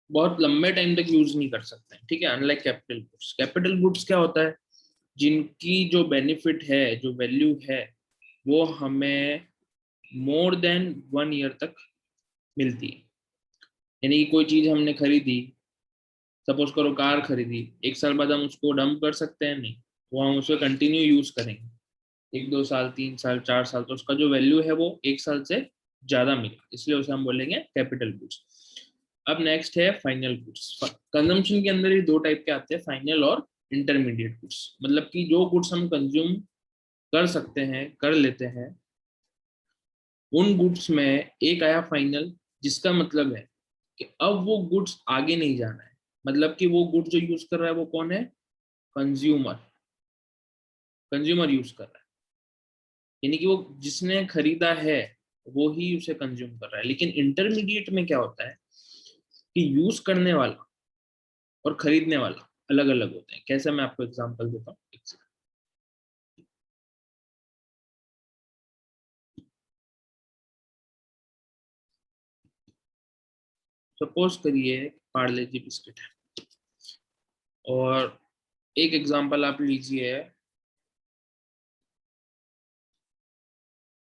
बहुत लंबे टाइम तक यूज नहीं कर सकते हैं, ठीक है। Unlike capital goods, capital goods क्या होता है, जिनकी जो बेनिफिट है, जो वैल्यू है, वो हमें मोर देन 1 ईयर तक मिलती है। यानी कि कोई चीज हमने खरीदी, सपोज करो कार खरीदी, 1 साल बाद हम उसको डंप कर सकते हैं? नहीं, वो हम उसको कंटिन्यू यूज करेंगे, 1 2 साल 3 साल 4 साल, तो उसका जो वैल्यू है वो 1 साल से ज्यादा मिलेगा, इसलिए उसे हम बोलेंगे कैपिटल गुड्स। अब नेक्स्ट है फाइनल गुड्स। कंजम्पशन के अंदर ही दो टाइप के आते हैं, फाइनल और इंटरमीडिएट गुड्स। मतलब कि जो गुड्स हम कंज्यूम कर सकते हैं, कर लेते हैं, उन गुड्स में एक आया फाइनल, जिसका मतलब है कि अब वो गुड्स आगे नहीं जाना है। मतलब कि वो गुड्स जो यूज कर रहा है वो कौन है? कंज्यूमर। कंज्यूमर यूज कर रहा है, यानी कि वो जिसने खरीदा है वो ही उसे कंज्यूम कर रहा है। लेकिन इंटरमीडिएट में क्या होता है कि यूज करने वाला और खरीदने वाला अलग अलग होते हैं। कैसे, मैं आपको एग्जांपल देता हूँ। सपोज करिए पार्ले जी बिस्किट है, और एक एग्जांपल आप लीजिए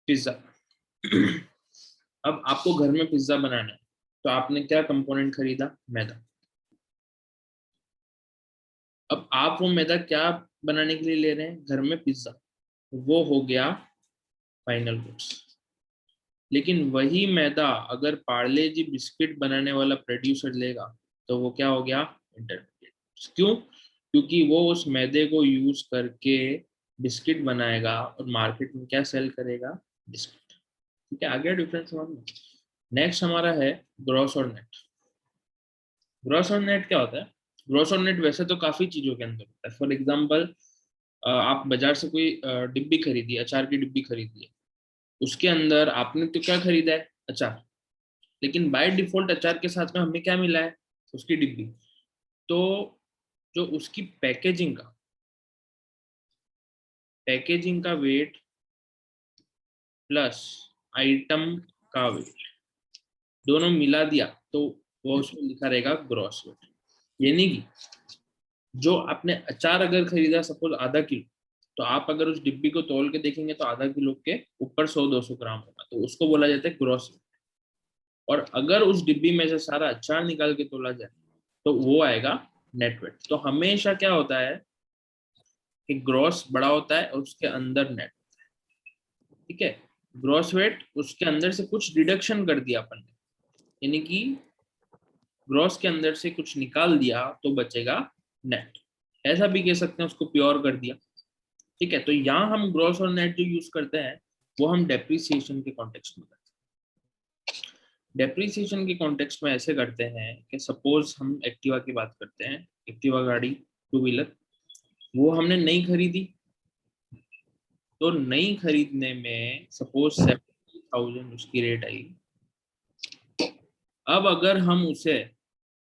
पिज्जा। अब आपको घर में पिज्जा बनाना है, तो आपने क्या कंपोनेंट खरीदा? मैदा। अब आप वो मैदा क्या बनाने के लिए ले रहे हैं? घर में पिज्जा। वो हो गया फाइनल गुड्स। लेकिन वही मैदा अगर पार्ले जी बिस्किट बनाने वाला प्रोड्यूसर लेगा, तो वो क्या हो गया? इंटरमीडिएट। क्यों? क्योंकि वो उस मैदे को यूज करके बिस्किट बनाएगा और मार्केट में क्या सेल करेगा? बिस्किट। ठीक है, आ गया डिफरेंस समझ में? नेक्स्ट हमारा है ग्रॉस और नेट। ग्रॉस और नेट क्या होता है? ग्रॉस और नेट वैसे तो काफी चीजों के अंदर होता है। फॉर एग्जाम्पल, आप बाजार से कोई डिब्बी खरीदी, अचार की डिब्बी खरीदी है, उसके अंदर आपने तो क्या खरीदा है? अचार। लेकिन बाय डिफॉल्ट अचार के साथ में हमें क्या मिला है? उसकी डिब्बी। तो जो उसकी पैकेजिंग का वेट प्लस आइटम का वेट, दोनों मिला दिया तो वो उसमें लिखा रहेगा ग्रॉस वेट। यानी कि जो आपने अचार अगर खरीदा सपोज आधा किलो, तो आप अगर उस डिब्बी को तोल के देखेंगे तो आधा किलो के ऊपर 100 200 ग्राम होगा, तो उसको बोला जाता है ग्रॉस वेट। और अगर उस डिब्बी में से सारा अचार निकाल के तोला जाए, तो वो आएगा नेट वेट। तो हमेशा क्या होता है कि ग्रॉस बड़ा होता है और उसके अंदर नेट। ठीक है, ग्रॉस वेट उसके अंदर से कुछ डिडक्शन कर दिया अपन ने, यानी कि ग्रॉस के अंदर से कुछ निकाल दिया तो बचेगा नेट। ऐसा भी कह सकते हैं, उसको प्योर कर दिया। ठीक है, तो यहाँ हम ग्रॉस और नेट जो यूज करते हैं वो हम डेप्रिसिएशन के कॉन्टेक्स्ट में करते हैं। डेप्रिसिएशन के कॉन्टेक्स्ट में ऐसे करते हैं कि सपोज हम एक्टिवा की बात करते हैं, एक्टिवा गाड़ी, टू व्हीलर, वो हमने नई खरीदी। तो नई खरीदने में सपोज 70,000 उसकी रेट आई। अब अगर हम उसे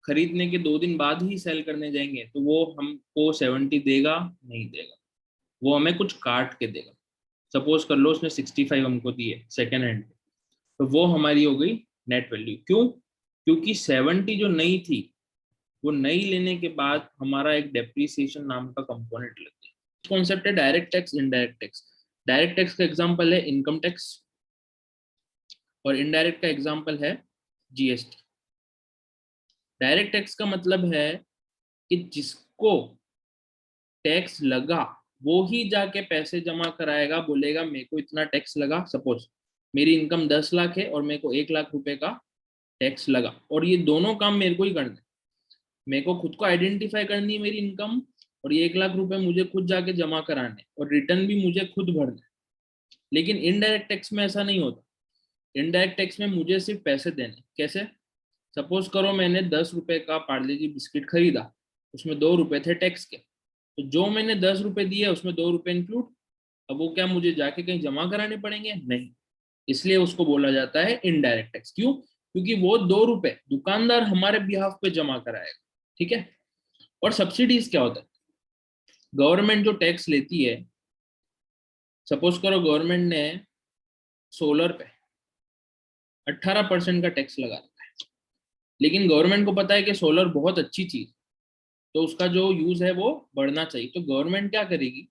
खरीदने के 2 दिन बाद ही सेल करने जाएंगे, तो वो हमको 70 देगा? नहीं देगा, वो हमें कुछ काट के देगा। सपोज कर लो उसने 65 हमको दी है सेकेंड हैंड, तो वो हमारी हो गई नेट वैल्यू। क्यों? क्योंकि 70 जो नई थी, वो नई लेने के बाद हमारा एक डेप्रिसिएशन नाम का कंपोनेंट लग गया। कॉन्सेप्ट है direct tax, indirect tax. Direct tax का एग्जांपल है इनकम टैक्स, और इनडायरेक्ट का एग्जांपल है जीएसटी। डायरेक्ट टैक्स का मतलब है कि जिसको टैक्स लगा वो ही जाके पैसे जमा कराएगा, बोलेगा मेरे को इतना टैक्स लगा। सपोज मेरी इनकम 10 लाख है और मेरे को 1 लाख रुपए का टैक्स लगा, और ये दोनों काम मेरे को ही करना है। मेरे को खुद को आइडेंटिफाई करनी है मेरी इनकम, और ये 1 लाख रुपए मुझे खुद जाके जमा कराने, और रिटर्न भी मुझे खुद भरना है। लेकिन इनडायरेक्ट टैक्स में ऐसा नहीं होता। इनडायरेक्ट टैक्स में मुझे सिर्फ पैसे देने। कैसे? सपोज करो मैंने 10 रुपए का पार्ले जी बिस्किट खरीदा, उसमें 2 रुपए थे टैक्स के, तो जो मैंने 10 रुपए दिए उसमें 2 रुपए इंक्लूड। अब वो क्या मुझे जाके कहीं जमा कराने पड़ेंगे? नहीं। इसलिए उसको बोला जाता है इनडायरेक्ट टैक्स। क्यों? क्योंकि वो 2 रुपए दुकानदार हमारे बिहाफ पे जमा कराएगा। ठीक है। और सब्सिडीज क्या होता है? गवर्नमेंट जो टैक्स लेती है, सपोज करो गवर्नमेंट ने सोलर पे 18% का टैक्स लगा रखा है। लेकिन गवर्नमेंट को पता है कि सोलर बहुत अच्छी चीज, तो उसका जो यूज है वो बढ़ना चाहिए। तो गवर्नमेंट क्या करेगी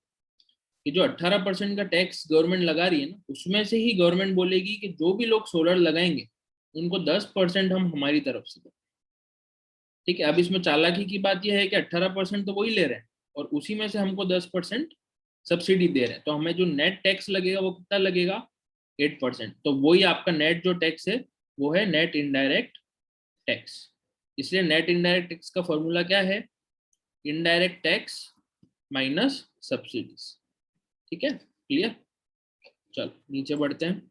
कि जो 18% का टैक्स गवर्नमेंट लगा रही है ना, उसमें से ही गवर्नमेंट बोलेगी कि जो भी लोग सोलर लगाएंगे उनको 10% हम हमारी तरफ से दें। ठीक है, अब इसमें चालाकी की बात यह है कि 18% तो वही ले रहे हैं और उसी में से हमको 10% सब्सिडी दे रहे हैं, तो हमें जो नेट टैक्स लगेगा वो कितना लगेगा, 8%। तो वही आपका नेट जो टैक्स है वो है नेट इनडायरेक्ट टैक्स। इसलिए नेट इनडायरेक्ट टैक्स का फॉर्मूला क्या है, इनडायरेक्ट टैक्स माइनस सब्सिडीज। ठीक है, क्लियर। चलो नीचे बढ़ते हैं।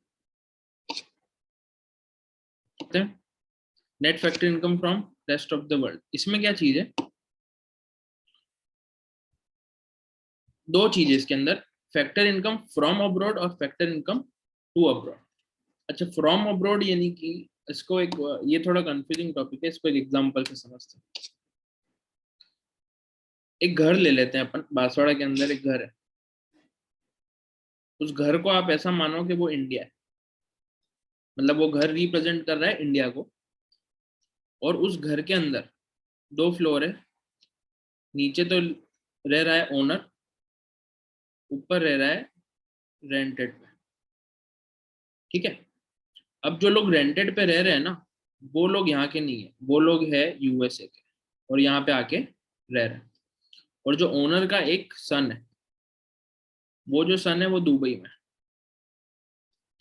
Net factor income from rest of the world, इसमें क्या चीज है, दो चीजें इसके अंदर, फैक्टर इनकम फ्रॉम अब्रॉड और फैक्टर इनकम टू अब्रॉड। अच्छा, फ्रॉम अब्रॉड यानी कि इसको एक, ये थोड़ा कंफ्यूजिंग टॉपिक है, इसको एक एग्जांपल से समझते हैं। एक घर ले लेते हैं अपन, बांसवाड़ा के अंदर एक घर है। उस घर को आप ऐसा मानो कि वो इंडिया है, मतलब वो घर रिप्रेजेंट कर रहा है इंडिया को। और उस घर के अंदर दो फ्लोर है, नीचे तो रह रहा है ओनर, ऊपर रह रहा है रेंटेड पे। ठीक है, अब जो लोग रेंटेड पे रह रहे हैं ना, वो लोग यहाँ के नहीं है, वो लोग है यूएसए के और यहाँ पे आके रह रहे हैं। और जो ओनर का एक सन है, वो जो सन है वो दुबई में है।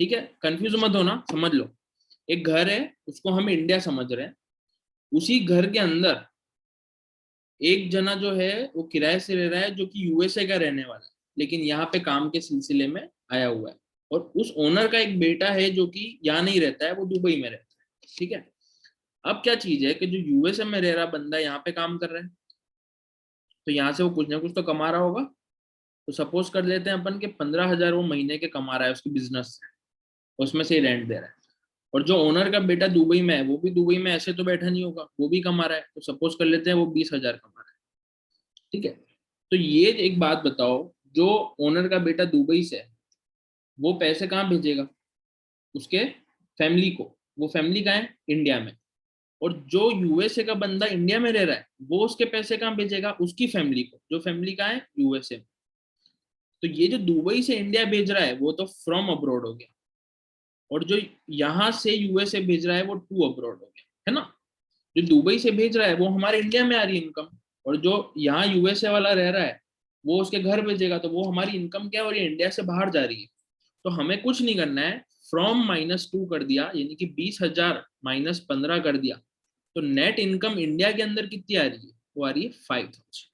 ठीक है, कंफ्यूज मत होना, समझ लो। एक घर है, उसको हम इंडिया समझ रहे हैं, उसी घर के अंदर एक जना जो है वो किराए से रह रहा है, जो कि यूएसए का रहने वाला है, लेकिन यहाँ पे काम के सिलसिले में आया हुआ है। और उस ओनर का एक बेटा है जो कि यहाँ नहीं रहता है, वो दुबई में रहता है। ठीक है, अब क्या चीज है कि जो यूएसए में रह रहा बंदा यहाँ पे काम कर रहा है, तो यहाँ से वो कुछ ना कुछ तो कमा रहा होगा। तो सपोज कर लेते हैं अपन के 15,000 वो महीने के कमा रहा है उसकी बिजनेस से, उसमें से ही रेंट दे रहा है। और जो ओनर का बेटा दुबई में है, वो भी दुबई में ऐसे तो बैठा नहीं होगा, वो भी कमा रहा है, तो सपोज कर लेते हैं वो 20,000 कमा रहा है। ठीक है, तो ये एक बात बताओ, जो ओनर का बेटा दुबई से है, वो पैसे कहाँ भेजेगा, उसके फैमिली को। वो फैमिली कहाँ है, इंडिया में। और जो यूएसए का बंदा इंडिया में रह रहा है, वो उसके पैसे कहाँ भेजेगा, उसकी फैमिली को, जो फैमिली कहाँ है, यूएसए में। तो ये जो दुबई से इंडिया भेज रहा है वो तो फ्रॉम अब्रॉड हो गया, और जो यहाँ से यूएसए भेज रहा है वो टू अब्रॉड हो गया, है ना। जो दुबई से भेज रहा है वो हमारे इंडिया में आ रही है इनकम, और जो यहाँ यूएसए वाला रह रहा है वो उसके घर भेजेगा, तो वो हमारी इनकम क्या है, और ये इंडिया से बाहर जा रही है। तो हमें कुछ नहीं करना है, फ्रॉम -2 कर दिया, यानी कि 20,000 -15 कर दिया, तो नेट इनकम इंडिया के अंदर कितनी आ रही है, वो आ रही है 5,000।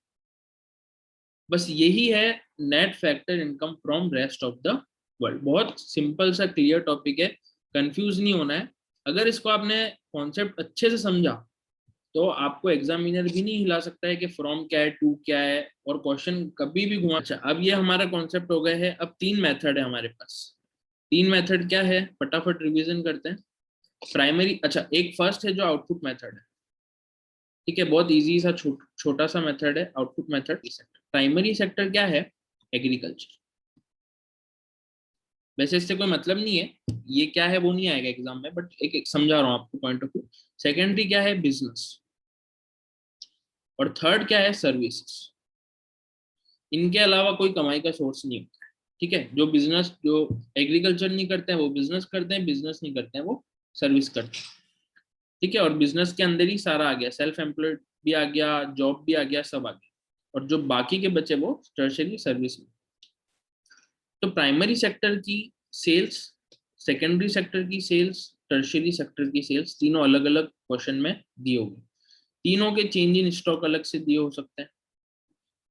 बस यही है net factor income from rest of the world. बहुत सिंपल सा क्लियर टॉपिक है, कंफ्यूज नहीं होना है। अगर इसको आपने कॉन्सेप्ट अच्छे से समझा, तो आपको एग्जामिनर भी नहीं हिला सकता है कि फ्रॉम क्या है, टू क्या है, और क्वेश्चन कभी भी घुमा। अच्छा, अब ये हमारा कॉन्सेप्ट हो गया है। अब तीन मेथड है हमारे पास। तीन मेथड क्या है, फटाफट रिवीजन करते हैं। प्राइमरी, अच्छा एक फर्स्ट है जो आउटपुट मेथड है। ठीक है, बहुत इजी सा छोटा सा मेथड है आउटपुट मेथड। प्राइमरी सेक्टर क्या है, एग्रीकल्चर। वैसे इससे कोई मतलब नहीं है, ये क्या है वो नहीं आएगा एग्जाम में, बट एक समझा रहा हूँ आपको पॉइंट ऑफ व्यू। सेकेंडरी क्या है, बिजनेस। और थर्ड क्या है, सर्विसेज। इनके अलावा कोई कमाई का सोर्स नहीं होता है। ठीक है, जो बिजनेस, जो एग्रीकल्चर नहीं करते हैं वो बिजनेस करते हैं, बिजनेस नहीं करते हैं वो सर्विस करते हैं। ठीक है, और बिजनेस के अंदर ही सारा आ गया, सेल्फ एम्प्लॉयड भी आ गया, जॉब भी आ गया, सब आ गया। और जो बाकी के बचे वो टर्शियरी सर्विस में। तो प्राइमरी सेक्टर की सेल्स, सेकेंडरी सेक्टर की सेल्स, टर्शियरी सेक्टर की सेल्स, तीनों अलग अलग क्वेश्चन में दिए होंगे। तीनों के चेंज इन स्टॉक अलग से दिए हो सकते हैं।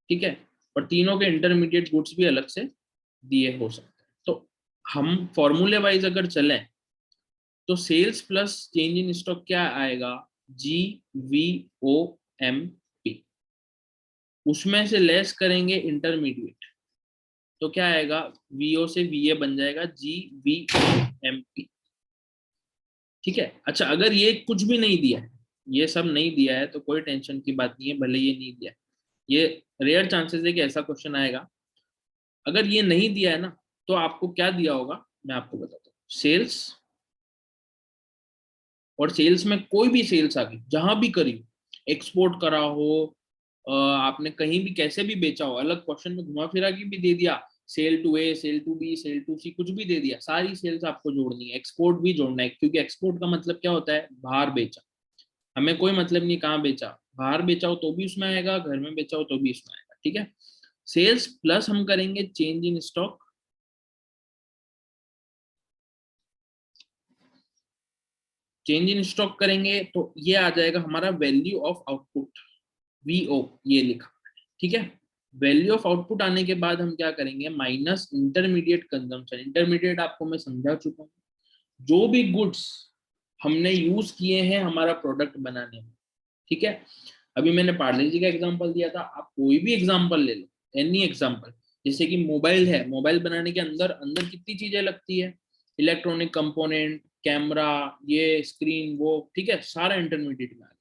ठीक है, और तीनों के इंटरमीडिएट गुड्स भी अलग से दिए हो सकते हैं। तो हम फॉर्मूले वाइज अगर चलें, तो sales plus change in stock क्या आएगा, GVOM। उसमें से लेस करेंगे इंटरमीडिएट, तो क्या आएगा, VO से VA बन जाएगा GVMP। ठीक है, अच्छा अगर ये कुछ भी नहीं दिया है, ये सब नहीं दिया है, तो कोई टेंशन की बात नहीं है, भले ये नहीं दिया है। ये रेयर चांसेस है कि ऐसा क्वेश्चन आएगा। अगर ये नहीं दिया है ना, तो आपको क्या दिया होगा मैं आपको बताता हूँ। सेल्स और सेल्स में कोई भी सेल्स आ गई, जहां भी करी हो, एक्सपोर्ट करा हो, आपने कहीं भी कैसे भी बेचा हो, अलग क्वेश्चन में घुमा फिरा के भी दे दिया, sell to A, sell to B, sell to C, कुछ भी दे दिया, सारी सेल्स आपको जोड़नी है, एक्सपोर्ट भी जोड़ना है, क्योंकि एक्सपोर्ट का मतलब क्या होता है, बाहर बेचा। हमें कोई मतलब नहीं कहाँ बेचा, बाहर बेचा हो तो भी उसमें आएगा, घर में बेचा हो तो भी उसमें आएगा, ठीक है। सेल्स प्लस हम करेंगे change in stock, change in stock करेंगे तो ये आ जाएगा हमारा वैल्यू ऑफ आउटपुट, वीओ, ये लिखा, ठीक है। वैल्यू ऑफ आउटपुट आने के बाद हम क्या करेंगे, माइनस इंटरमीडिएट कंजम्पशन। इंटरमीडिएट आपको मैं समझा चुका हूँ, जो भी गुड्स हमने यूज किए हैं हमारा प्रोडक्ट बनाने में, ठीक है। अभी मैंने पार्ले जी का एग्जांपल दिया था, आप कोई भी एग्जांपल ले लो, एनी एग्जांपल, जैसे कि मोबाइल है, मोबाइल बनाने के अंदर अंदर कितनी चीजें लगती है, इलेक्ट्रॉनिक कंपोनेंट, कैमरा, ये स्क्रीन, वो, ठीक है, सारा इंटरमीडिएट में आ गया।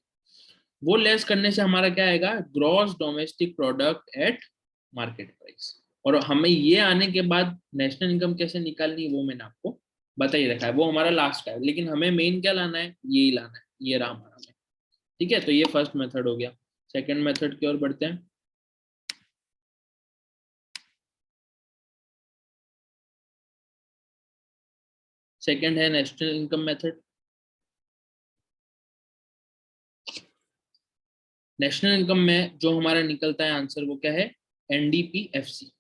वो लेस करने से हमारा क्या आएगा, gross domestic product at market price. और हमें ये आने के बाद नेशनल इनकम कैसे निकालनी है वो मैंने आपको बता ही रखा है, वो हमारा लास्ट है, लेकिन हमें मेन क्या लाना है, यही लाना है, ये रहा हमारा में, ठीक है। तो ये फर्स्ट मेथड हो गया। सेकंड मेथड की ओर बढ़ते हैं। सेकंड है national income method. National income में जो हमारा निकलता है आंसर वो क्या है, एनडीपीएफसी।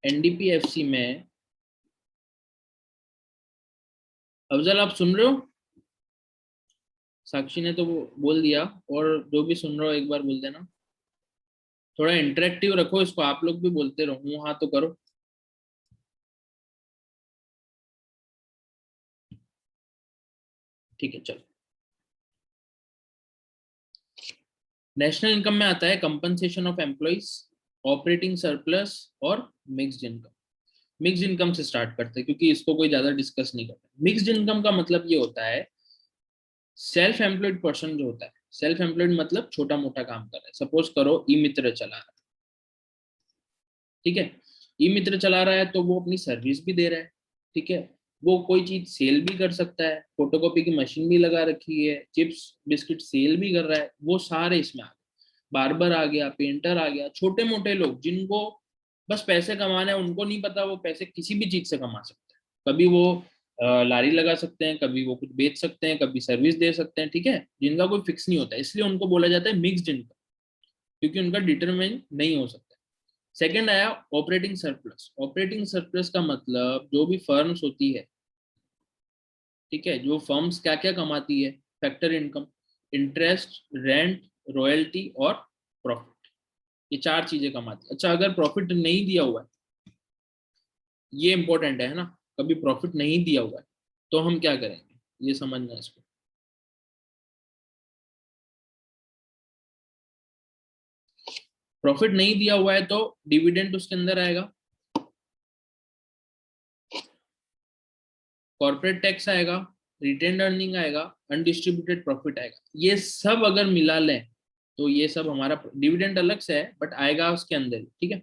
एनडीपीएफसी में, अफजल आप सुन रहे हो, साक्षी ने तो वो बोल दिया, और जो भी सुन रहे हो एक बार बोल देना, थोड़ा इंटरेक्टिव रखो इसको, आप लोग भी बोलते रहो, हाँ तो करो। ठीक है चलो। नेशनल इनकम में आता है compensation of employees, operating surplus और मिक्स्ड इनकम। मिक्स्ड इनकम से स्टार्ट करते हैं क्योंकि इसको कोई ज्यादा डिस्कस नहीं करता। मिक्स्ड इनकम का मतलब ये होता है, सेल्फ एम्प्लॉयड पर्सन जो होता है, सेल्फ एम्प्लॉयड मतलब छोटा मोटा काम कर रहा है, सपोज करो ई मित्र चला रहा है, ठीक है। ई मित्र चला रहा है तो वो अपनी सर्विस भी दे रहा है, ठीक है। वो कोई चीज सेल भी कर सकता है, फोटोकॉपी की मशीन भी लगा रखी है, चिप्स बिस्किट सेल भी कर रहा है, वो सारे इसमें आ गए। बार्बर आ गया, पेंटर आ गया, छोटे मोटे लोग जिनको बस पैसे कमाना है, उनको नहीं पता वो पैसे किसी भी चीज से कमा सकते हैं। कभी वो लारी लगा सकते हैं, कभी वो कुछ बेच सकते हैं, कभी सर्विस दे सकते हैं, ठीक है, जिनका कोई फिक्स नहीं होता, इसलिए उनको बोला जाता है मिक्स्ड इनकम, क्योंकि उनका डिटरमाइन नहीं हो सकता। सेकंड आया ऑपरेटिंग सरप्लस। ऑपरेटिंग सरप्लस का मतलब जो भी फर्म्स होती है, ठीक है, जो फर्म्स क्या क्या कमाती है, factor income, interest, rent, royalty और प्रॉफिट, ये चार चीजें कमाती है। अच्छा, अगर प्रॉफिट नहीं दिया हुआ है, ये इंपॉर्टेंट है ना, कभी प्रॉफिट नहीं दिया हुआ है तो हम क्या करेंगे, ये समझना है इसको। प्रॉफिट नहीं दिया हुआ है तो डिविडेंड उसके अंदर आएगा, कॉर्पोरेट टैक्स आएगा, रिटेन अर्निंग आएगा, अनडिस्ट्रीब्यूटेड प्रॉफिट आएगा। ये सब अगर मिला लें तो ये सब हमारा, डिविडेंड अलग से है बट आएगा उसके अंदर, ठीक है।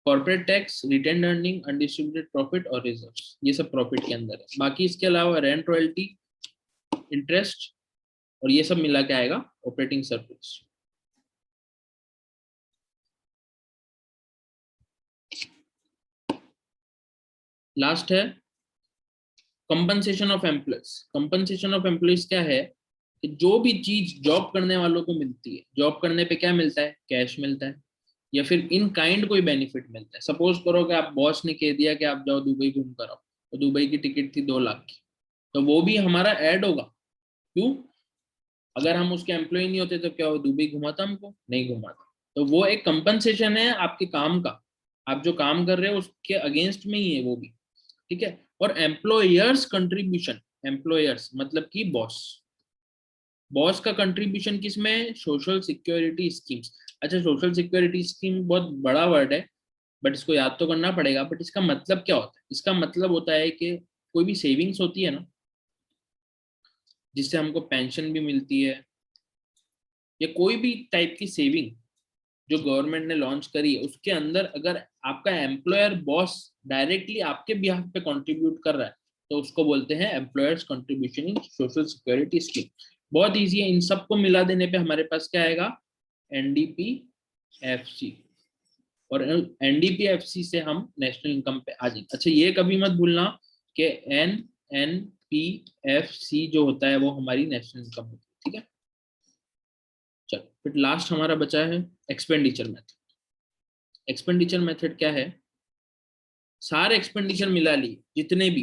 Corporate tax, retain earning, undistributed profit और रिजर्व्स, ये सब प्रॉफिट के अंदर है। बाकी इसके अलावा रेंट, रॉयल्टी, इंटरेस्ट और ये सब मिला के आएगा ऑपरेटिंग सरप्लस। लास्ट है compensation of employees. Compensation of employees क्या है कि जो भी चीज जॉब करने वालों को मिलती है, जॉब करने पे क्या मिलता है, कैश मिलता है या फिर इन काइंड कोई बेनिफिट मिलता है। सपोज करो कि आप बॉस ने कह दिया कि आप जाओ दुबई घूम कर आओ, तो दुबई की टिकट थी 2 लाख की, तो वो भी हमारा ऐड होगा। क्यों, अगर हम उसके एम्प्लॉय नहीं होते तो क्या वो दुबई घुमाता, हमको नहीं घुमाता। तो वो एक कंपनसेशन है आपके काम का, आप जो काम कर रहे हो उसके अगेंस्ट में ही है वो भी, ठीक है। और एम्प्लॉयर्स कंट्रीब्यूशन, एम्प्लॉयर्स मतलब कि बॉस, बॉस का कंट्रीब्यूशन किसमें, सोशल सिक्योरिटी स्कीम्स। अच्छा, सोशल सिक्योरिटी स्कीम बहुत बड़ा वर्ड है, बट इसको याद तो करना पड़ेगा। बट इसका मतलब क्या होता है, इसका मतलब होता है कि कोई भी सेविंग्स होती है ना, जिससे हमको पेंशन भी मिलती है, या कोई भी टाइप की सेविंग जो गवर्नमेंट ने लॉन्च करी है, उसके अंदर अगर आपका एम्प्लॉयर बॉस डायरेक्टली आपके बिहाफ पे कंट्रीब्यूट कर रहा है तो उसको बोलते हैं employers contribution in social security scheme. बहुत इजी है, इन सबको मिला देने पे हमारे पास क्या आएगा, एनडीपीएफसी, और एनडीपीएफसी से हम नेशनल इनकम पे आ जाएंगे। अच्छा ये कभी मत भूलना कि एनपीएफसी जो होता है वो हमारी नेशनल इनकम होती है, ठीक है। चलो फिर लास्ट हमारा बचा है एक्सपेंडिचर मेथड। एक्सपेंडिचर मेथड क्या है, सारे एक्सपेंडिचर मिला लिए जितने भी,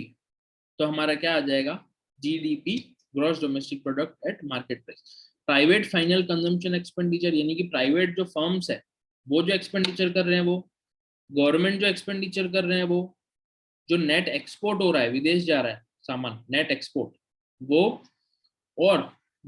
तो हमारा क्या आ जाएगा, GDP, gross domestic product at market price. Private final consumption expenditure, यानी कि प्राइवेट जो फर्म्स है वो जो एक्सपेंडिचर कर रहे हैं वो, गवर्नमेंट जो एक्सपेंडिचर कर रहे हैं वो, जो नेट एक्सपोर्ट हो रहा है, विदेश जा रहा है सामान, नेट एक्सपोर्ट वो, और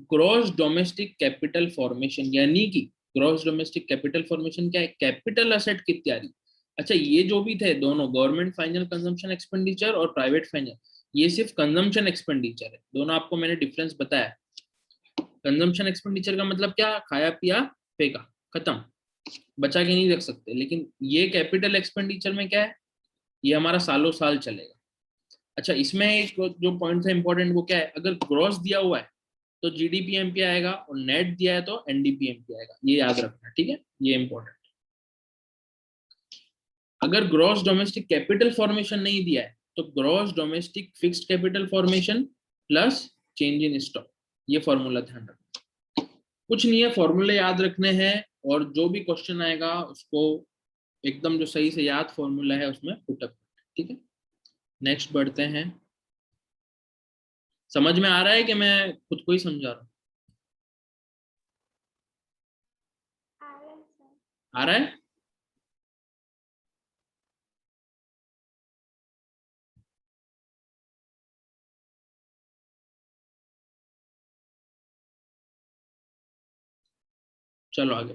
ग्रॉस डोमेस्टिक कैपिटल फॉर्मेशन, यानी कि ग्रॉस डोमेस्टिक कैपिटल फॉर्मेशन क्या है, कैपिटल असेट की तैयारी। अच्छा ये जो भी थे दोनों, गवर्नमेंट फाइनल कंजम्पशन एक्सपेंडिचर और प्राइवेट फाइनल, ये सिर्फ कंजम्पशन एक्सपेंडिचर है, दोनों आपको मैंने डिफरेंस बताया। कंजम्पशन एक्सपेंडिचर का मतलब क्या, खाया पिया फेंका, खत्म, बचा के नहीं रख सकते। लेकिन ये कैपिटल एक्सपेंडिचर में क्या है, ये हमारा सालों साल चलेगा। अच्छा इसमें एक जो पॉइंट है इंपॉर्टेंट, वो क्या है, अगर ग्रॉस दिया हुआ है तो जीडीपीएमपी आएगा, और नेट दिया है तो एनडीपीएमपी आएगा, ये याद रखना, ठीक है, ये इंपॉर्टेंट। अगर ग्रॉस डोमेस्टिक कैपिटल फॉर्मेशन नहीं दिया है तो gross domestic fixed capital formation plus change in stock, ये फॉर्मूला ध्यान रखना। कुछ नहीं है, फॉर्मूले याद रखने हैं, और जो भी क्वेश्चन आएगा उसको एकदम जो सही से याद फॉर्मूला है उसमें पुटअप, ठीक है। नेक्स्ट बढ़ते हैं। समझ में आ रहा है कि मैं खुद को ही समझा रहा हूँ, आ रहा है। चलो आगे।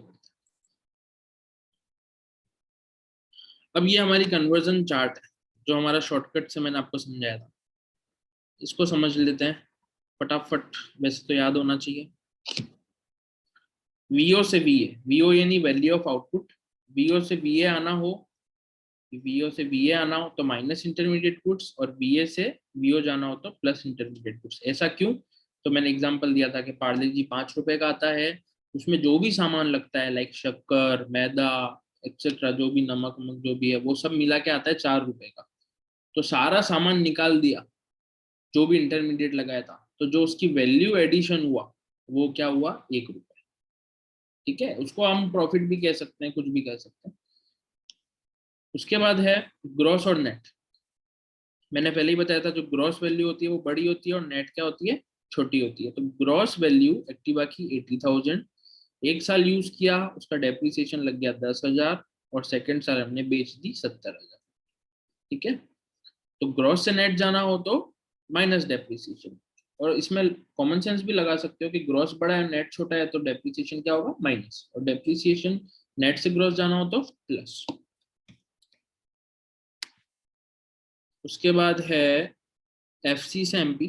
अब ये हमारी कन्वर्जन चार्ट है, जो हमारा शॉर्टकट से मैंने आपको समझाया था, इसको समझ लेते हैं फटाफट, वैसे तो याद होना चाहिए। वीओ से वीए, वीओ यानी वैल्यू ऑफ आउटपुट, वीओ से वीए आना हो, वीओ से वीए आना हो तो माइनस इंटरमीडिएट गुड्स, और वीए से वीओ जाना हो तो प्लस इंटरमीडिएट गुड्स। ऐसा क्यों, तो मैंने एग्जांपल दिया था कि पार्ले जी 5 रुपए का आता है, उसमें जो भी सामान लगता है लाइक शक्कर, मैदा एक्सेट्रा, जो भी नमक वमक जो भी है वो सब मिला के आता है 4 रुपए का। तो सारा सामान निकाल दिया जो भी इंटरमीडिएट लगाया था, तो जो उसकी वैल्यू एडिशन हुआ वो क्या हुआ, 1 रुपए, ठीक है। उसको हम प्रॉफिट भी कह सकते हैं, कुछ भी कह सकते हैं। उसके बाद है ग्रॉस और नेट। मैंने पहले ही बताया था जो ग्रॉस वैल्यू होती है वो बड़ी होती है, और नेट क्या होती है, छोटी होती है। तो ग्रॉस वैल्यू एक्टिवा की 80,000, एक साल यूज किया, उसका डेप्रिसिएशन लग गया 10,000, और सेकेंड साल हमने बेच दी 70,000, ठीक है। तो ग्रॉस से नेट जाना हो तो माइनस डेप्रिसिएशन, और इसमें कॉमन सेंस भी लगा सकते हो कि ग्रॉस बड़ा है नेट छोटा है तो डेप्रिसिएशन क्या होगा, माइनस, और डेप्रिसिएशन नेट से ग्रॉस जाना हो तो प्लस। उसके बाद है एफसी से MP,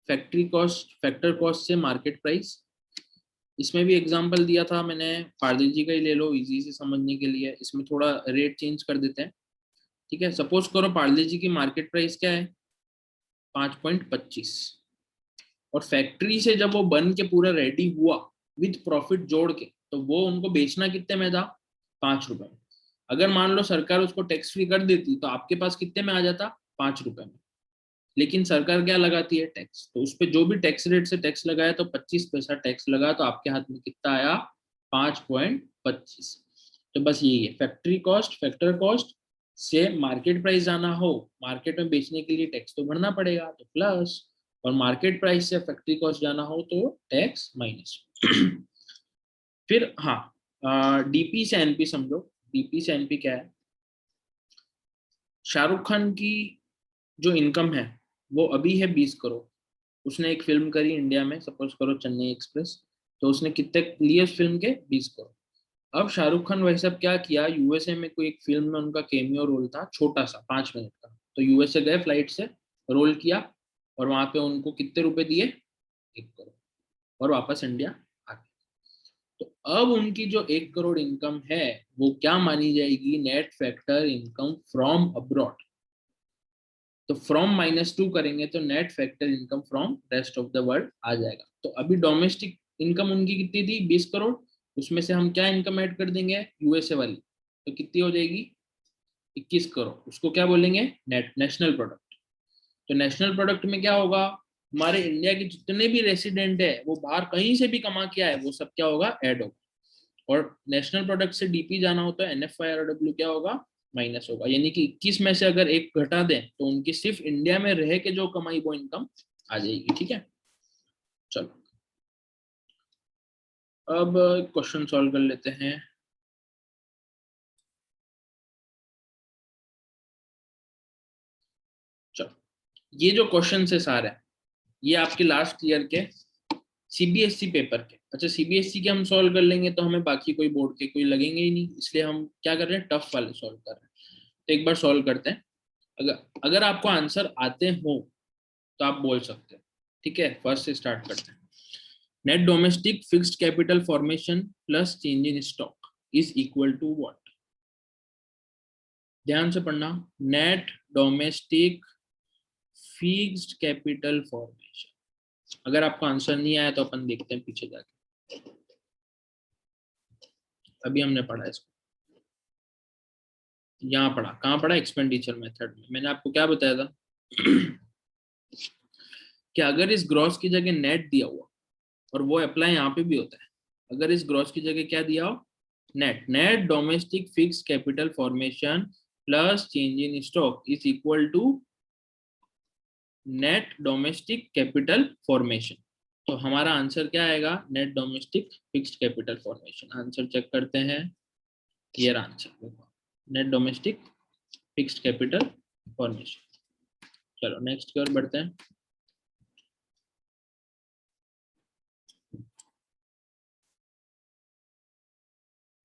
factory cost, factor cost से मार्केट प्राइस। इसमें भी एग्जांपल दिया था मैंने, पारदीप जी का ही ले लो इजी से समझने के लिए, इसमें थोड़ा रेट चेंज कर देते हैं, ठीक है। सपोज करो पारदीप जी की मार्केट प्राइस क्या है, 5.25, और फैक्ट्री से जब वो बन के पूरा रेडी हुआ विद प्रॉफिट जोड़ के, तो वो उनको बेचना कितने में था, 5 रुपए में। अगर मान लो सरकार उसको टैक्स फ्री कर देती तो आपके पास कितने में आ जाता, 5 रुपए में। लेकिन सरकार क्या लगाती है, टैक्स, तो उस पर जो भी टैक्स रेट से टैक्स लगाया तो 25 पैसा टैक्स लगा, तो आपके हाथ में कितना आया, 5.25। तो बस यही है, फैक्ट्री कॉस्ट, फैक्टर कॉस्ट से मार्केट प्राइस जाना हो, मार्केट में बेचने के लिए टैक्स तो भरना पड़ेगा तो प्लस, और मार्केट प्राइस से फैक्ट्री कॉस्ट जाना हो तो टैक्स माइनस। फिर हाँ, डीपी से एनपी समझो। डीपी से एनपी क्या है, शाहरुख खान की जो इनकम है वो अभी है 20 करोड़। उसने एक फिल्म करी इंडिया में, सपोज करो चेन्नई एक्सप्रेस, तो उसने कितने लिए उस फिल्म के, 20 करोड़। अब शाहरुख खान भाई साहब क्या किया, यूएसए में कोई एक फिल्म में उनका केमियो रोल था, छोटा सा 5 मिनट का, तो यूएसए गए फ्लाइट से, रोल किया, और वहां पे उनको कितने रुपए दिए, 1 करोड़, और वापस इंडिया आ गए। तो अब उनकी जो 1 करोड़ इनकम है वो क्या मानी जाएगी, net factor income from abroad. तो फ्रॉम -2 करेंगे तो net factor income from rest of the world आ जाएगा। तो अभी डोमेस्टिक इनकम उनकी कितनी थी, 20 करोड़, उसमें से हम क्या इनकम ऐड कर देंगे, यूएसए वाली, तो कितनी हो जाएगी, 21 करोड़। उसको क्या बोलेंगे, नेट नेशनल प्रोडक्ट। तो नेशनल प्रोडक्ट में क्या होगा, हमारे इंडिया के जितने भी रेसिडेंट है वो बाहर कहीं से भी कमा के आए, वो सब क्या होगा, ऐड होगा। और नेशनल प्रोडक्ट से डीपी जाना हो तो NFIRW क्या होगा, माइनस होगा। यानी कि 21 में से अगर एक घटा दें तो उनकी सिर्फ इंडिया में रह के जो कमाई वो इनकम आ जाएगी। ठीक है, चलो अब क्वेश्चन सॉल्व कर लेते हैं। चलो, ये जो क्वेश्चन है सारे, ये आपके लास्ट ईयर के सीबीएसई पेपर के। अच्छा, सीबीएसई के हम सॉल्व कर लेंगे तो हमें बाकी कोई बोर्ड के कोई लगेंगे ही नहीं, इसलिए हम क्या कर रहे हैं, टफ वाले सॉल्व कर रहे हैं। तो एक बार सॉल्व करते हैं। अगर अगर आपको आंसर आते हो तो आप बोल सकते हैं। ठीक है, फर्स्ट से स्टार्ट करते हैं। Net domestic fixed capital formation plus change in stock is equal to what. ध्यान से पढ़ना, net domestic fixed capital formation. अगर आपको आंसर नहीं आया तो अपन देखते हैं पीछे जाके, अभी हमने पढ़ा इसको, यहाँ पढ़ा, कहाँ पढ़ा, एक्सपेंडिचर मेथड में। मैंने आपको क्या बताया था कि अगर इस ग्रॉस की जगह नेट दिया हुआ, और वो अप्लाई यहाँ पे भी होता है, अगर इस ग्रॉस की जगह क्या दिया हो, net, net domestic fix capital formation plus change in stock is equal to net domestic capital formation. तो हमारा आंसर क्या आएगा, net domestic fixed capital formation. Answer check करते हैं, क्लियर आंसर देखो, net domestic fixed capital formation. चलो next की ओर बढ़ते हैं।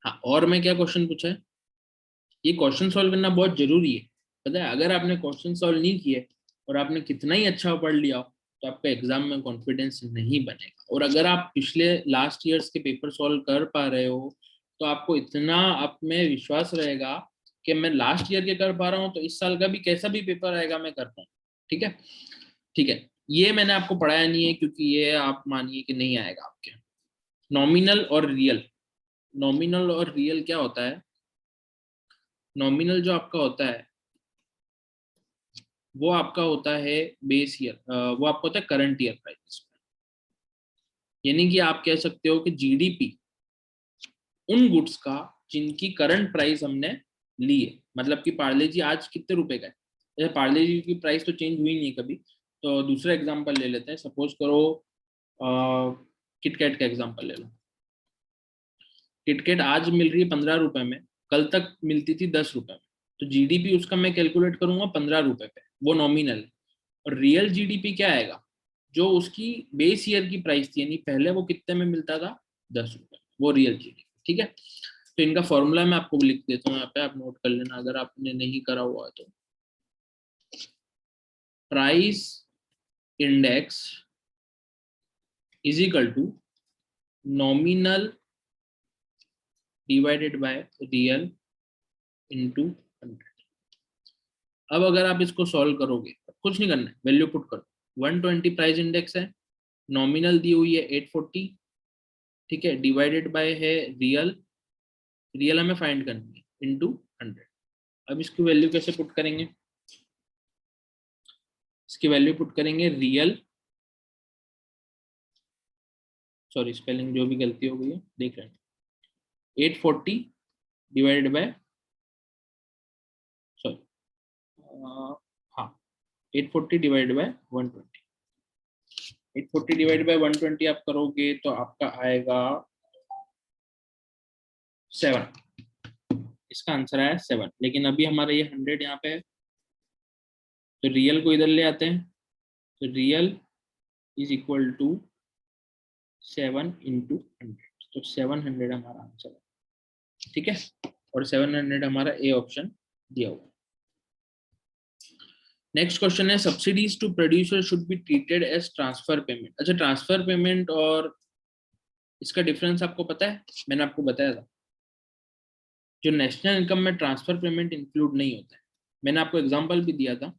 हाँ, और मैं क्या क्वेश्चन पूछा है, ये क्वेश्चन सॉल्व करना बहुत जरूरी है। पता है, अगर आपने क्वेश्चन सॉल्व नहीं किए और आपने कितना ही अच्छा पढ़ लिया तो आपका एग्जाम में कॉन्फिडेंस नहीं बनेगा। और अगर आप पिछले लास्ट ईयर्स के पेपर सॉल्व कर पा रहे हो तो आपको इतना आप में विश्वास रहेगा कि मैं लास्ट ईयर के कर पा रहा हूँ तो इस साल का भी कैसा भी पेपर आएगा मैं कर पाऊँ। ठीक है, ठीक है, ये मैंने आपको पढ़ाया नहीं है क्योंकि ये आप मानिए कि नहीं आएगा आपके। नॉमिनल और रियल, नॉमिनल और रियल क्या होता है, नॉमिनल जो आपका होता है वो आपका होता है बेस ईयर, वो आपका होता है करंट ईयर प्राइस। यानी कि आप कह सकते हो कि जीडीपी उन गुड्स का जिनकी करंट प्राइस हमने ली है। मतलब कि पार्ले जी आज कितने रुपए का है, जैसे पार्ले जी की प्राइस तो चेंज हुई नहीं कभी। तो दूसरा एग्जांपल ले लेते हैं, सपोज करो किटकैट का एग्जांपल ले लो। किटकैट आज मिल रही है 15 रुपए में, कल तक मिलती थी 10 रुपए में। तो जीडीपी उसका मैं कैलकुलेट करूंगा 15 रुपए पे, वो नॉमिनल है। और रियल जीडीपी क्या आएगा, जो उसकी बेस ईयर की प्राइस थी, यानी पहले वो कितने में मिलता था, 10 रुपए, वो रियल जीडीपी। ठीक है, तो इनका फॉर्मूला मैं आपको लिख देता हूँ यहाँ पे, आप नोट कर लेना अगर आपने नहीं करा हुआ है तो। Price index is equal to nominal divided by real into 100। अब अगर आप इसको सॉल्व करोगे, कुछ नहीं करना है, वैल्यू पुट करो। 120 प्राइस इंडेक्स है, नॉमिनल दी हुई है 840, ठीक है, डिवाइडेड बाय है रियल, रियल हमें फाइंड करनी है, इंटू 100। अब इसकी वैल्यू कैसे पुट करेंगे, इसकी वैल्यू पुट करेंगे रियल, सॉरी स्पेलिंग जो भी गलती हो गई है देख रहे हैं, 840 डिवाइडेड बाय, सॉरी हाँ 840 डिवाइडेड बाय 120। 840 डिवाइडेड बाय 120 आप करोगे तो आपका आएगा 7। इसका आंसर आया 7। लेकिन अभी हमारा ये 100 यहाँ पे है, तो रियल को इधर ले आते हैं। तो real is equal to 7 into 100, तो 700 हमारा आंसर है। ठीक है, और 700 हमारा ए ऑप्शन दिया हुआ। नेक्स्ट क्वेश्चन है, subsidies to producer should be treated as transfer payment. अच्छा, ट्रांसफर पेमेंट और इसका डिफरेंस आपको पता है, मैंने आपको बताया था। जो नेशनल इनकम में ट्रांसफर पेमेंट इंक्लूड नहीं होता है, मैंने आपको एग्जांपल भी दिया था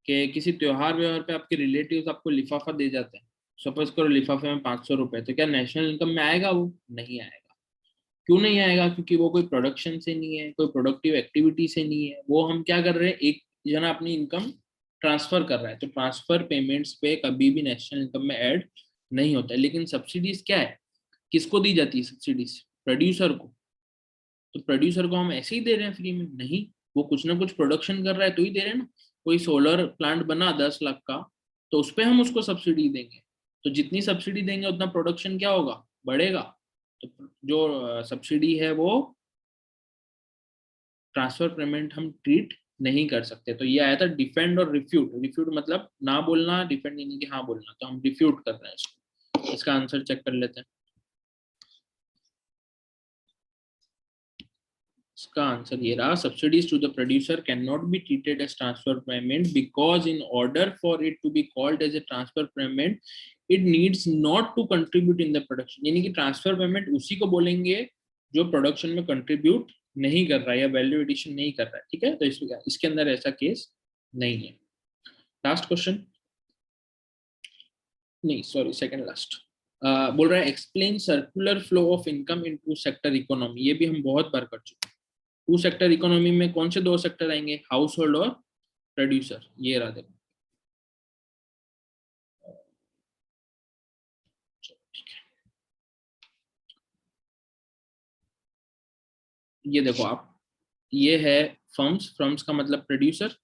कि किसी त्योहार व्यवहार पे आपके रिलेटिव्स आपको लिफाफा दे जाते हैं, सपोज करो लिफाफे में 500 रुपए, तो क्या नेशनल इनकम में आएगा? वो नहीं आएगा। क्यों नहीं आएगा? क्योंकि वो कोई प्रोडक्शन से नहीं है, कोई प्रोडक्टिव एक्टिविटी से नहीं है। वो हम क्या कर रहे हैं, एक जना अपनी इनकम ट्रांसफर कर रहा है, तो ट्रांसफर पेमेंट्स पे कभी भी नेशनल इनकम में ऐड नहीं होता है। लेकिन सब्सिडीज क्या है, किसको दी जाती है सब्सिडीज? प्रोड्यूसर को। तो प्रोड्यूसर को हम ऐसे ही दे रहे हैं फ्री में? नहीं, वो कुछ ना कुछ प्रोडक्शन कर रहा है तो ही दे रहे हैं ना। कोई सोलर प्लांट बना 10 लाख का, तो उस पर हम उसको सब्सिडी देंगे। तो जितनी सब्सिडी देंगे उतना प्रोडक्शन क्या होगा, बढ़ेगा। तो जो सब्सिडी है वो ट्रांसफर पेमेंट हम ट्रीट नहीं कर सकते। तो ये आया था डिफेंड और रिफ्यूट। रिफ्यूट मतलब ना बोलना, डिफेंड नहीं कि हाँ बोलना, तो हम रिफ्यूट कर रहे हैं इसको। इसका आंसर चेक कर लेते हैं। इसका आंसर ये रहा, subsidies to the producer can not be treated as transfer payment because in order for it to be called as a transfer payment it needs not to contribute in the production. यानी कि transfer payment उसी को बोलेंगे जो production में contribute नहीं कर रहा है या वैल्यू एडिशन नहीं कर रहा है। ठीक है, तो इसके अंदर ऐसा केस नहीं है। लास्ट क्वेश्चन, नहीं सॉरी सेकंड लास्ट। बोल रहा है explain circular flow of income in two sector economy. ये भी हम बहुत बार कर चुके हैं। टू सेक्टर इकोनॉमी में कौन से दो सेक्टर आएंगे, हाउस होल्ड और प्रोड्यूसर। ये रहा देखो। ये देखो आप, ये है फर्म्स, फर्म्स का मतलब प्रोड्यूसर,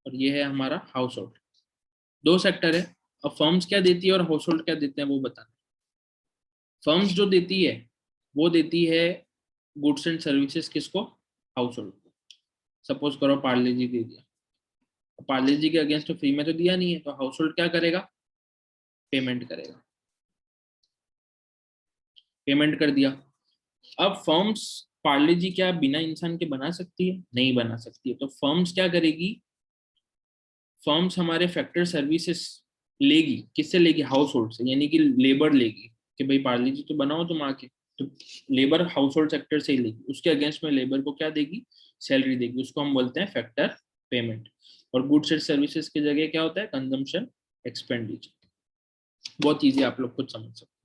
और ये है हमारा हाउस होल्ड। दो सेक्टर है। अब फर्म्स क्या देती है और हाउस होल्ड क्या देते हैं वो बताना। फर्म्स जो देती है वो देती है गुड्स एंड सर्विसेज, किसको? हाउस होल्ड को। सपोज करो पार्ले जी दे दिया, पार्ले जी के अगेंस्ट फ्री में तो दिया नहीं है, तो हाउस होल्ड क्या करेगा, पेमेंट करेगा। पेमेंट कर दिया। अब फर्म्स, पार्ले जी क्या बिना इंसान के बना सकती है? नहीं बना सकती है। तो फर्म्स क्या करेगी, फर्म्स हमारे फैक्टर सर्विसेज लेगी। किससे लेगी? हाउस होल्ड से, यानी कि लेबर लेगी कि भाई पार्ले जी तो बनाओ तुम आके। तो लेबर हाउस होल्ड सेक्टर से ही लेगी, उसके अगेंस्ट में लेबर को क्या देगी, सैलरी देगी। उसको हम बोलते हैं फैक्टर पेमेंट। और गुड्स एंड सर्विसेज की जगह क्या होता है, कंजम्पशन एक्सपेंडिचर। बहुत ईजी, आप लोग खुद समझ सकते हैं।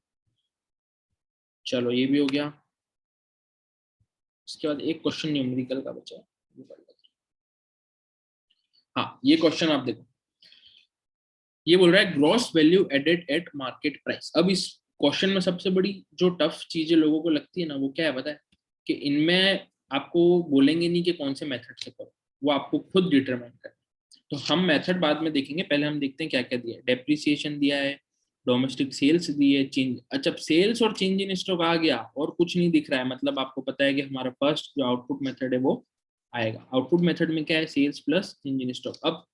चलो ये भी हो गया। इसके बाद एक क्वेश्चन न्यूमेरिकल का बचा है, वो कर लेते हैं। हाँ, ये क्वेश्चन आप देखो। ये बोल रहा है gross value added at market price. अब इस क्वेश्चन में सबसे बड़ी जो टफ चीजें लोगों को लगती है ना, वो क्या है पता है, कि इनमें आपको बोलेंगे नहीं कि कौन से मेथड से करो, वो आपको खुद डिटरमाइन करना है। तो हम मेथड बाद में देखेंगे, पहले हम देखते हैं क्या क्या दिया है। डेप्रिसिएशन दिया है, डोमेस्टिक सेल्स दी है, चेंज, अच्छा सेल्स और चेंज इन स्टॉक आ गया और कुछ नहीं दिख रहा है, मतलब आपको पता है कि हमारा फर्स्ट जो आउटपुट मेथड है वो आएगा। आउटपुट मेथड में क्या है, sales plus change in stock. अब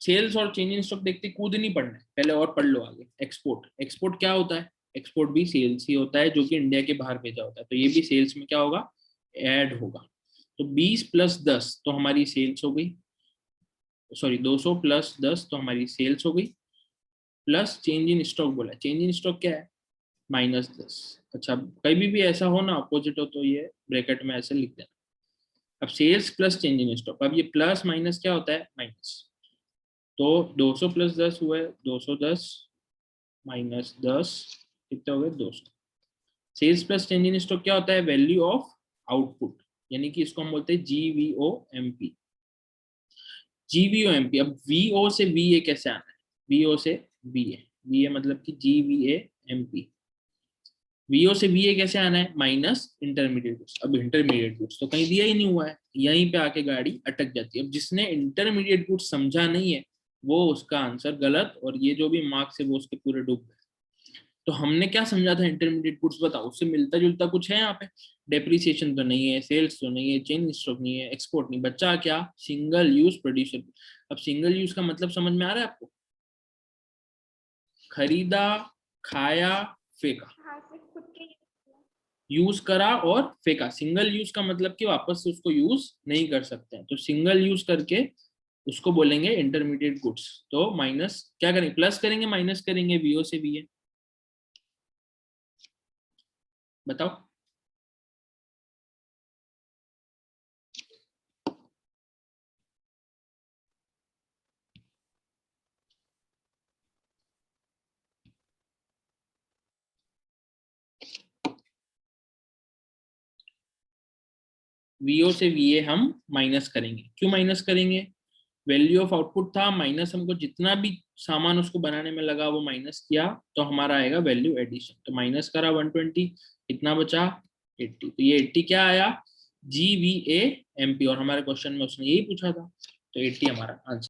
सेल्स और चेंज इन स्टॉक देखते कूद नहीं पड़ना है, पहले और पढ़ लो आगे। एक्सपोर्ट, एक्सपोर्ट क्या होता है, एक्सपोर्ट भी सेल्स ही होता है जो कि इंडिया के बाहर भेजा होता है। तो ये भी सेल्स में क्या होगा, ऐड होगा। तो 20 प्लस 10 तो हमारी सेल्स हो गई, सॉरी 200 प्लस 10 तो हमारी सेल्स हो गई, प्लस चेंज इन स्टॉक बोला। चेंज इन स्टॉक क्या है, -10। अच्छा, कभी भी ऐसा हो ना अपोजिट हो तो ये ब्रैकेट में ऐसे लिख देना। अब sales plus change in stock, अब ये प्लस माइनस क्या होता है, माइनस। तो 200 प्लस 10 हुआ है 210, -10 कितने हो गए, 200। Sales plus change in stock क्या होता है, वैल्यू ऑफ आउटपुट, यानी कि इसको हम बोलते हैं GVOMP। GVOMP, अब VO से VA कैसे आना है, VO से VA, VA मतलब कि GVAMP। VO से VA कैसे आना है, माइनस इंटरमीडिएट गुड्स। अब इंटरमीडिएट गुड्स तो कहीं दिया ही नहीं हुआ है, यहीं पे आके गाड़ी अटक जाती है। अब जिसने इंटरमीडिएट गुड्स समझा नहीं है वो उसका आंसर गलत, और ये जो भी मार्क्स है वो उसके पूरे डूब गए। तो हमने क्या समझा था, इंटरमीडिएट गुड्स, बताओ उससे मिलता जुलता कुछ है यहाँ पे। डेप्रिसिएशन तो नहीं है, सेल्स तो नहीं है, चेंज स्टॉक नहीं है, एक्सपोर्ट नहीं, बच्चा क्या, सिंगल यूज प्रोड्यूसर। अब सिंगल यूज का मतलब समझ में आ रहा है आपको, खरीदा, खाया, फेंका। यूज करा और फेंका। सिंगल यूज का मतलब कि वापस से उसको यूज नहीं कर सकते हैं, तो सिंगल यूज करके उसको बोलेंगे इंटरमीडिएट गुड्स। तो माइनस क्या करेंगे, प्लस करेंगे माइनस करेंगे, VO से VA, बताओ। वीओ से वीए हम माइनस करेंगे। क्यों माइनस करेंगे? वैल्यू ऑफ आउटपुट था माइनस, हमको जितना भी सामान उसको बनाने में लगा वो माइनस किया, तो हमारा आएगा वैल्यू एडिशन। तो माइनस करा 120, कितना बचा 80। तो ये 80 क्या आया? GVA MP, और हमारे क्वेश्चन में उसने यही पूछा था, तो 80 हमारा आंसर।